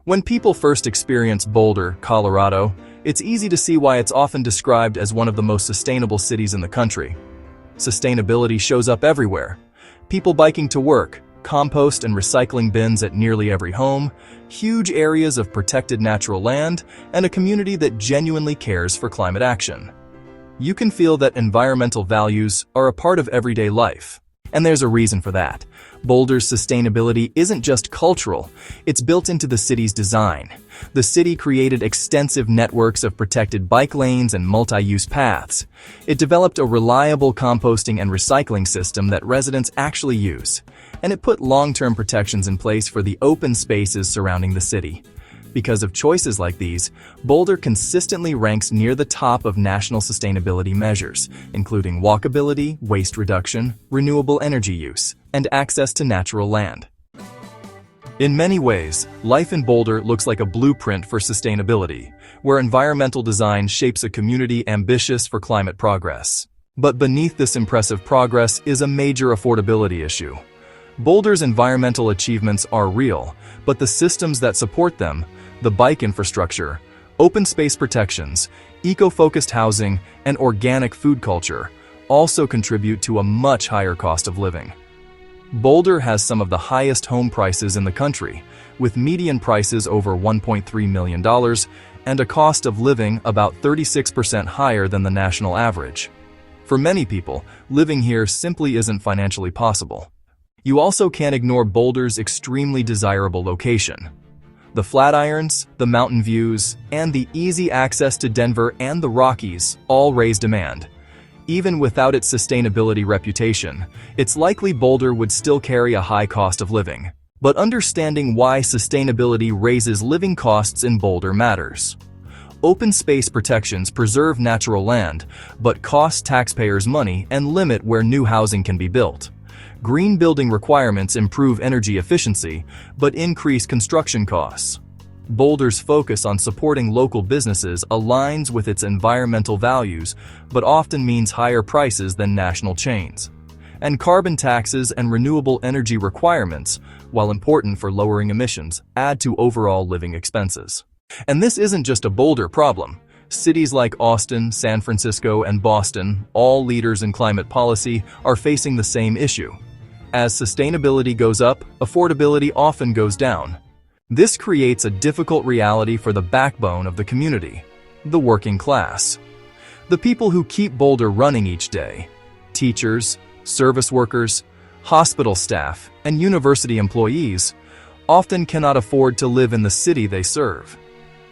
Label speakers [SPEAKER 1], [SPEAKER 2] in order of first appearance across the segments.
[SPEAKER 1] When people first experience Boulder, Colorado, it's easy to see why it's often described as one of the most sustainable cities in the country. Sustainability shows up everywhere. People biking to work, compost and recycling bins at nearly every home, huge areas of protected natural land, and a community that genuinely cares for climate action. You can feel that environmental values are a part of everyday life. And there's a reason for that. Boulder's sustainability isn't just cultural, it's built into the city's design. The city created extensive networks of protected bike lanes and multi-use paths. It developed a reliable composting and recycling system that residents actually use. And it put long-term protections in place for the open spaces surrounding the city. Because of choices like these, Boulder consistently ranks near the top of national sustainability measures, including walkability, waste reduction, renewable energy use, and access to natural land. In many ways, life in Boulder looks like a blueprint for sustainability, where environmental design shapes a community ambitious for climate progress. But beneath this impressive progress is a major affordability issue. Boulder's environmental achievements are real, but the systems that support them, the bike infrastructure, open space protections, eco-focused housing, and organic food culture also contribute to a much higher cost of living. Boulder has some of the highest home prices in the country, with median prices over $1.3 million and a cost of living about 36% higher than the national average. For many people, living here simply isn't financially possible. You also can't ignore Boulder's extremely desirable location. The Flatirons, the mountain views, and the easy access to Denver and the Rockies all raise demand. Even without its sustainability reputation, it's likely Boulder would still carry a high cost of living. But understanding why sustainability raises living costs in Boulder matters. Open space protections preserve natural land, but cost taxpayers money and limit where new housing can be built. Green building requirements improve energy efficiency, but increase construction costs. Boulder's focus on supporting local businesses aligns with its environmental values, but often means higher prices than national chains. And carbon taxes and renewable energy requirements, while important for lowering emissions, add to overall living expenses. And this isn't just a Boulder problem. Cities like Austin, San Francisco, and Boston, all leaders in climate policy, are facing the same issue. As sustainability goes up, affordability often goes down. This creates a difficult reality for the backbone of the community, the working class. The people who keep Boulder running each day, teachers, service workers, hospital staff, and university employees, often cannot afford to live in the city they serve.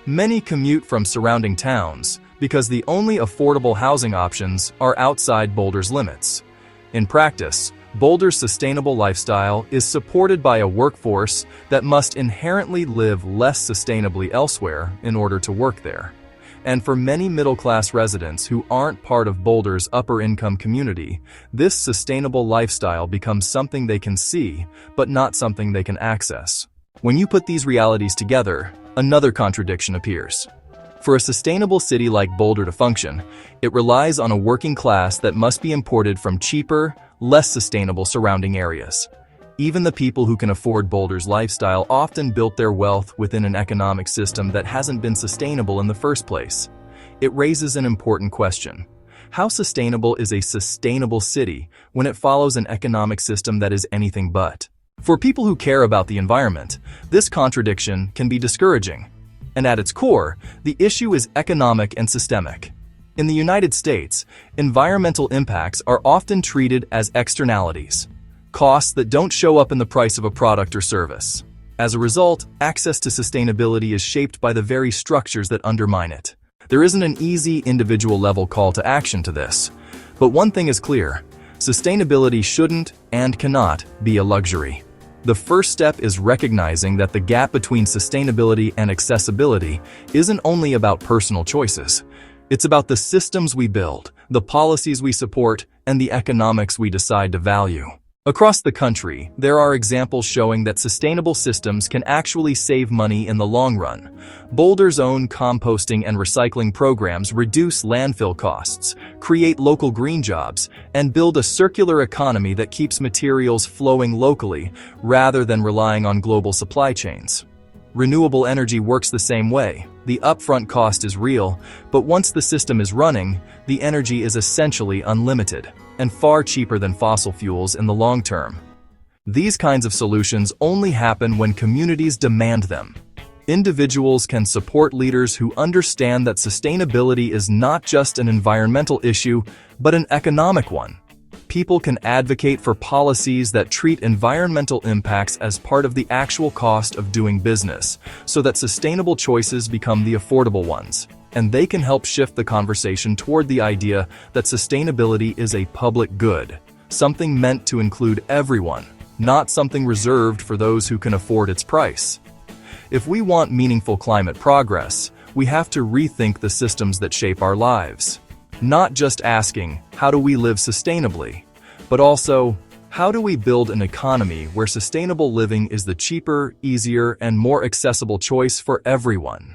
[SPEAKER 1] Many commute from surrounding towns because the only affordable housing options are outside Boulder's limits. In practice, Boulder's sustainable lifestyle is supported by a workforce that must inherently live less sustainably elsewhere in order to work there. And for many middle-class residents who aren't part of Boulder's upper-income community, this sustainable lifestyle becomes something they can see, but not something they can access. When you put these realities together, another contradiction appears. For a sustainable city like Boulder to function, it relies on a working class that must be imported from cheaper, less sustainable surrounding areas. Even the people who can afford Boulder's lifestyle often built their wealth within an economic system that hasn't been sustainable in the first place. It raises an important question. How sustainable is a sustainable city when it follows an economic system that is anything but? For people who care about the environment, this contradiction can be discouraging. And at its core, the issue is economic and systemic. In the United States, environmental impacts are often treated as externalities, costs that don't show up in the price of a product or service. As a result, access to sustainability is shaped by the very structures that undermine it. There isn't an easy individual-level call to action to this, but one thing is clear: sustainability shouldn't and cannot be a luxury. The first step is recognizing that the gap between sustainability and accessibility isn't only about personal choices. It's about the systems we build, the policies we support, and the economics we decide to value. Across the country, there are examples showing that sustainable systems can actually save money in the long run. Boulder's own composting and recycling programs reduce landfill costs, create local green jobs, and build a circular economy that keeps materials flowing locally rather than relying on global supply chains. Renewable energy works the same way. The upfront cost is real, but once the system is running, the energy is essentially unlimited and far cheaper than fossil fuels in the long term. These kinds of solutions only happen when communities demand them. Individuals can support leaders who understand that sustainability is not just an environmental issue, but an economic one. People can advocate for policies that treat environmental impacts as part of the actual cost of doing business, so that sustainable choices become the affordable ones. And they can help shift the conversation toward the idea that sustainability is a public good, something meant to include everyone, not something reserved for those who can afford its price. If we want meaningful climate progress, we have to rethink the systems that shape our lives. Not just asking, how do we live sustainably? But also, how do we build an economy where sustainable living is the cheaper, easier, and more accessible choice for everyone?